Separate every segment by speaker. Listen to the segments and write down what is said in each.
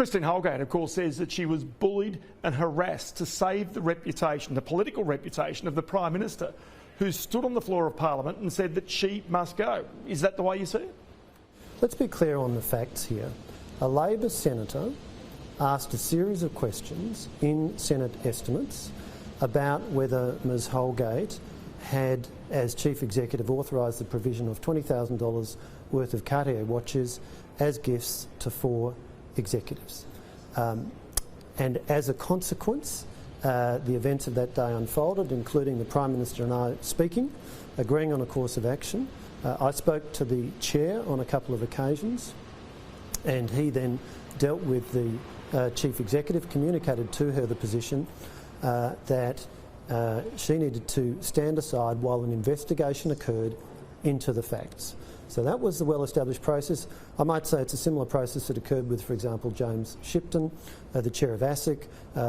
Speaker 1: Christine Holgate, of course, says that she was bullied and harassed to save the reputation, the political reputation of the Prime Minister, who stood on the floor of Parliament and said that she must go. Is that the way you see it?
Speaker 2: Let's be clear on the facts here. A Labor senator asked a series of questions in Senate estimates about whether Ms Holgate had, as Chief Executive, authorised the provision of $20,000 worth of Cartier watches as gifts to 4 executives. And as a consequence, the events of that day unfolded, including the Prime Minister and I speaking, agreeing on a course of action. I spoke to the Chair on a couple of occasions, and he then dealt with the Chief Executive, communicated to her the position that she needed to stand aside while an investigation occurred into the facts. So that was the well-established process. I might say it's a similar process that occurred with, for example, James Shipton, the chair of ASIC,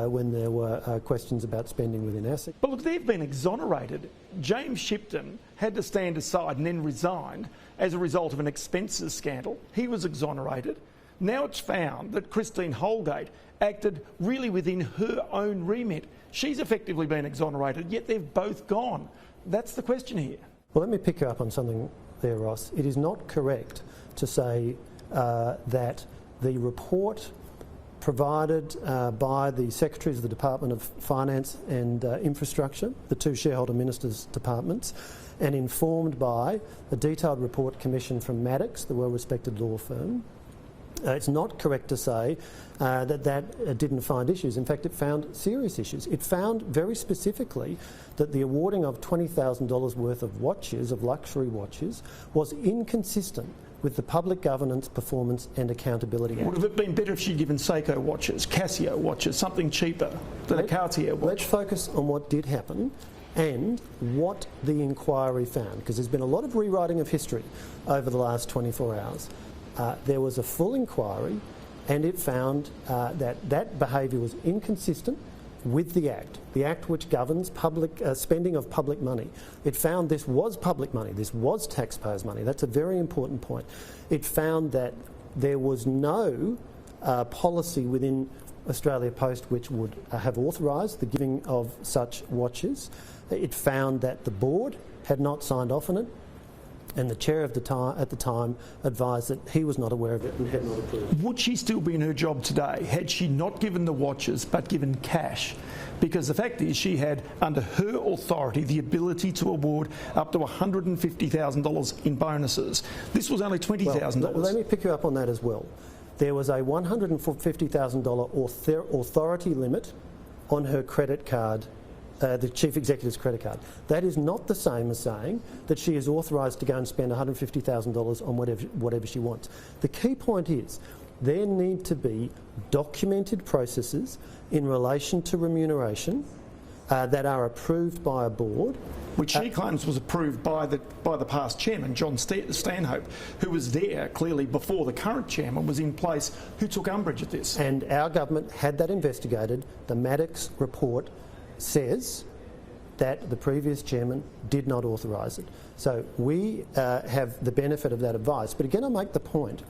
Speaker 2: when there were questions about spending within ASIC.
Speaker 1: But look, they've been exonerated. James Shipton had to stand aside and then resigned as a result of an expenses scandal. He was exonerated. Now it's found that Christine Holgate acted really within her own remit. She's effectively been exonerated, yet they've both gone. That's the question here.
Speaker 2: Well, let me pick you up on something there, Ross. It is not correct to say that the report provided by the Secretaries of the Department of Finance and Infrastructure, the 2 shareholder ministers' departments, and informed by a detailed report commissioned from Maddocks, the well-respected law firm. It's not correct to say that didn't find issues. In fact, it found serious issues. It found very specifically that the awarding of $20,000 worth of watches, of luxury watches, was inconsistent with the Public Governance, Performance and Accountability Act.
Speaker 1: Would have it been better if she'd given Seiko watches, Casio watches, something cheaper than a Cartier watch?
Speaker 2: Let's focus on what did happen and what the inquiry found, because there's been a lot of rewriting of history over the last 24 hours. There was a full inquiry and it found that behaviour was inconsistent with the Act which governs public spending of public money. It found this was public money, this was taxpayers' money. That's a very important point. It found that there was no policy within Australia Post which would have authorised the giving of such watches. It found that the board had not signed off on it, and the chair of at the time advised that he was not aware of it and had not approved.
Speaker 1: Would she still be in her job today had she not given the watches but given cash? Because the fact is she had, under her authority, the ability to award up to $150,000 in bonuses. This was only $20,000.
Speaker 2: Well, let me pick you up on that as well. There was a $150,000 authority limit on her credit card, the Chief Executive's credit card. That is not the same as saying that she is authorised to go and spend $150,000 on whatever she wants. The key point is there need to be documented processes in relation to remuneration that are approved by a board.
Speaker 1: Which she claims was approved by the past chairman, John Stanhope, who was there clearly before the current chairman was in place, who took umbrage at this.
Speaker 2: And our government had that investigated. The Maddocks report says that the previous chairman did not authorise it. So we have the benefit of that advice. But again, I make the point,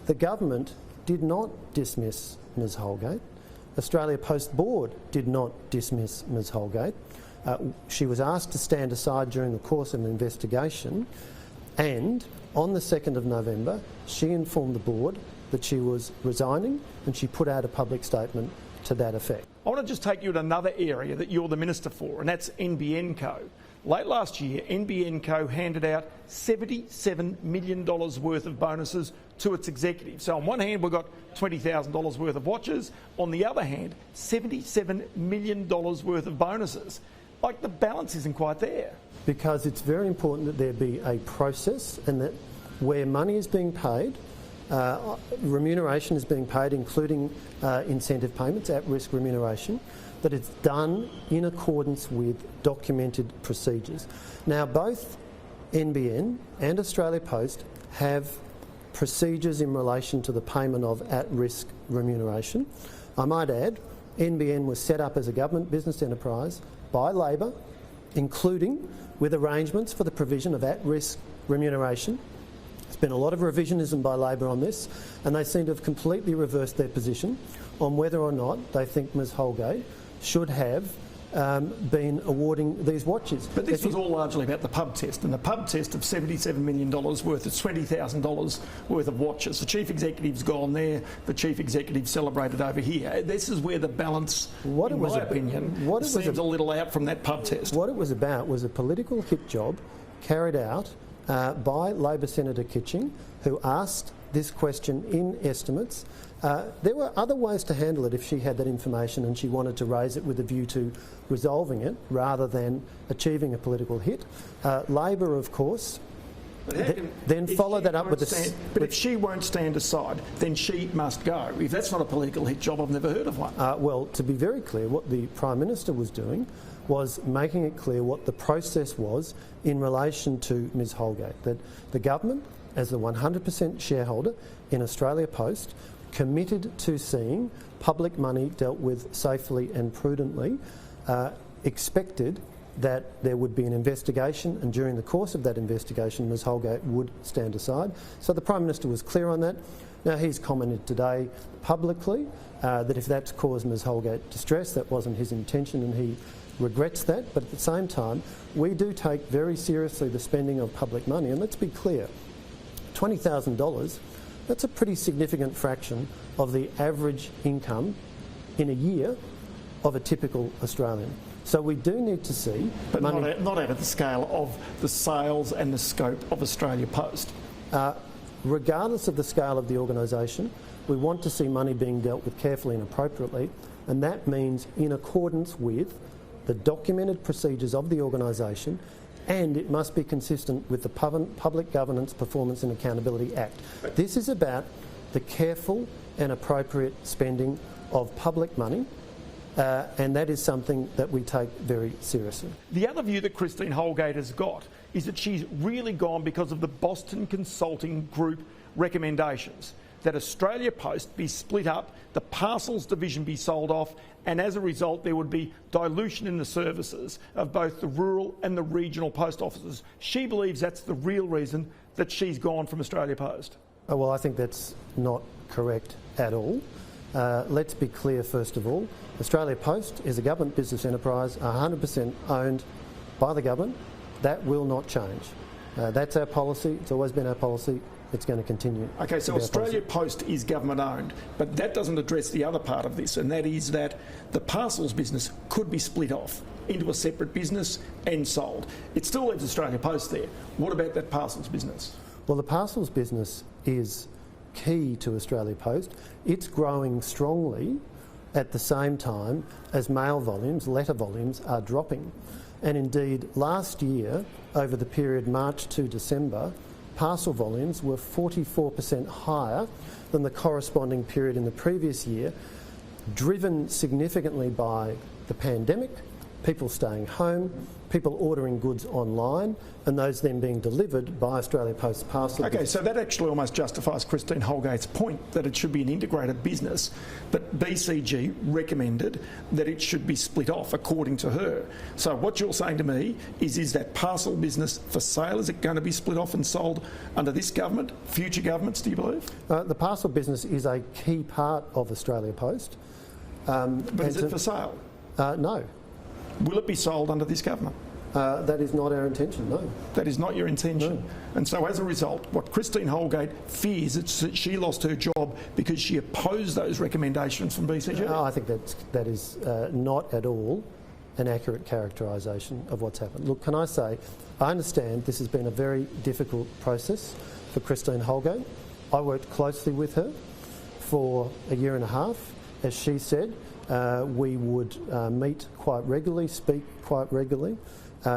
Speaker 2: the government did not dismiss Ms Holgate. Australia Post Board did not dismiss Ms Holgate. She was asked to stand aside during the course of an investigation, and on the 2nd of November she informed the board that she was resigning, and she put out a public statement to that effect.
Speaker 1: I want to just take you to another area that you're the minister for, and that's NBN Co. Late last year, NBN Co handed out $77 million worth of bonuses to its executives. So on one hand, we've got $20,000 worth of watches. On the other hand, $77 million worth of bonuses. Like, the balance isn't quite there.
Speaker 2: Because it's very important that there be a process, and that where money is being paid, remuneration is being paid, including incentive payments, at-risk remuneration, that it's done in accordance with documented procedures. Now, both NBN and Australia Post have procedures in relation to the payment of at-risk remuneration. I might add, NBN was set up as a government business enterprise by Labor, including with arrangements for the provision of at-risk remuneration There's been a lot of revisionism by Labor on this, and they seem to have completely reversed their position on whether or not they think Ms Holgate should have been awarding these watches.
Speaker 1: But this was all largely about the pub test, and the pub test of $77 million worth of $20,000 worth of watches. The chief executive's gone there, the chief executive celebrated over here. This is where the balance, in my opinion, seems a little out from that pub test.
Speaker 2: What it was about was a political hit job carried out by Labor Senator Kitching, who asked this question in estimates. There were other ways to handle it if she had that information and she wanted to raise it with a view to resolving it rather than achieving a political hit. Labor, of course, then follow that up with the...
Speaker 1: But if she won't stand aside, then she must go. If that's not a political hit job, I've never heard of one.
Speaker 2: Well, to be very clear, what the Prime Minister was doing was making it clear what the process was in relation to Ms Holgate, that the government, as the 100% shareholder in Australia Post, committed to seeing public money dealt with safely and prudently, expected that there would be an investigation, and during the course of that investigation Ms Holgate would stand aside. So the Prime Minister was clear on that. Now he's commented today publicly that if that's caused Ms Holgate distress, that wasn't his intention and he regrets that, but at the same time we do take very seriously the spending of public money, and let's be clear, $20,000, that's a pretty significant fraction of the average income in a year of a typical Australian. So we do need to see...
Speaker 1: But not out of the scale of the sales and the scope of Australia Post.
Speaker 2: Regardless of the scale of the organisation, we want to see money being dealt with carefully and appropriately, and that means in accordance with the documented procedures of the organisation, and it must be consistent with the Public Governance, Performance and Accountability Act. This is about the careful and appropriate spending of public money, and that is something that we take very seriously.
Speaker 1: The other view that Christine Holgate has got is that she's really gone because of the Boston Consulting Group recommendations, that Australia Post be split up, the parcels division be sold off, and as a result there would be dilution in the services of both the rural and the regional post offices. She believes that's the real reason that she's gone from Australia Post.
Speaker 2: Well, I think that's not correct at all. Let's be clear first of all. Australia Post is a government business enterprise, 100% owned by the government. That will not change. That's our policy. It's always been our policy. It's going to continue.
Speaker 1: Okay, so Australia Post is government owned, but that doesn't address the other part of this, and that is that the parcels business could be split off into a separate business and sold. It still leaves Australia Post there. What about that parcels business?
Speaker 2: Well, the parcels business is key to Australia Post. It's growing strongly at the same time as mail volumes, letter volumes, are dropping. And indeed, last year, over the period March to December, parcel volumes were 44% higher than the corresponding period in the previous year, driven significantly by the pandemic, people staying home, people ordering goods online, and those then being delivered by Australia Post parcel.
Speaker 1: Okay, so that actually almost justifies Christine Holgate's point that it should be an integrated business, but BCG recommended that it should be split off according to her. So what you're saying to me is that parcel business for sale, is it going to be split off and sold under this government, future governments, do you believe?
Speaker 2: The parcel business is a key part of Australia Post.
Speaker 1: But is it for sale?
Speaker 2: No.
Speaker 1: Will it be sold under this government?
Speaker 2: That is not our intention, no.
Speaker 1: That is not your intention?
Speaker 2: No.
Speaker 1: And so as a result, what Christine Holgate fears is that she lost her job because she opposed those recommendations from BCG?
Speaker 2: No, I think that is not at all an accurate characterisation of what's happened. Look, can I say, I understand this has been a very difficult process for Christine Holgate. I worked closely with her for a year and a half. As she said, we would meet quite regularly, speak quite regularly.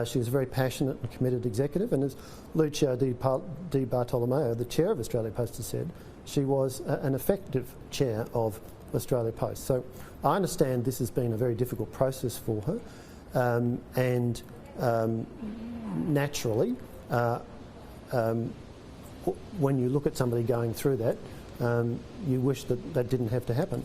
Speaker 2: She was a very passionate and committed executive, and as Lucio Di Bartolomeo, the chair of Australia Post, has said, she was an effective chair of Australia Post. So I understand this has been a very difficult process for her, and naturally, when you look at somebody going through that, you wish that that didn't have to happen.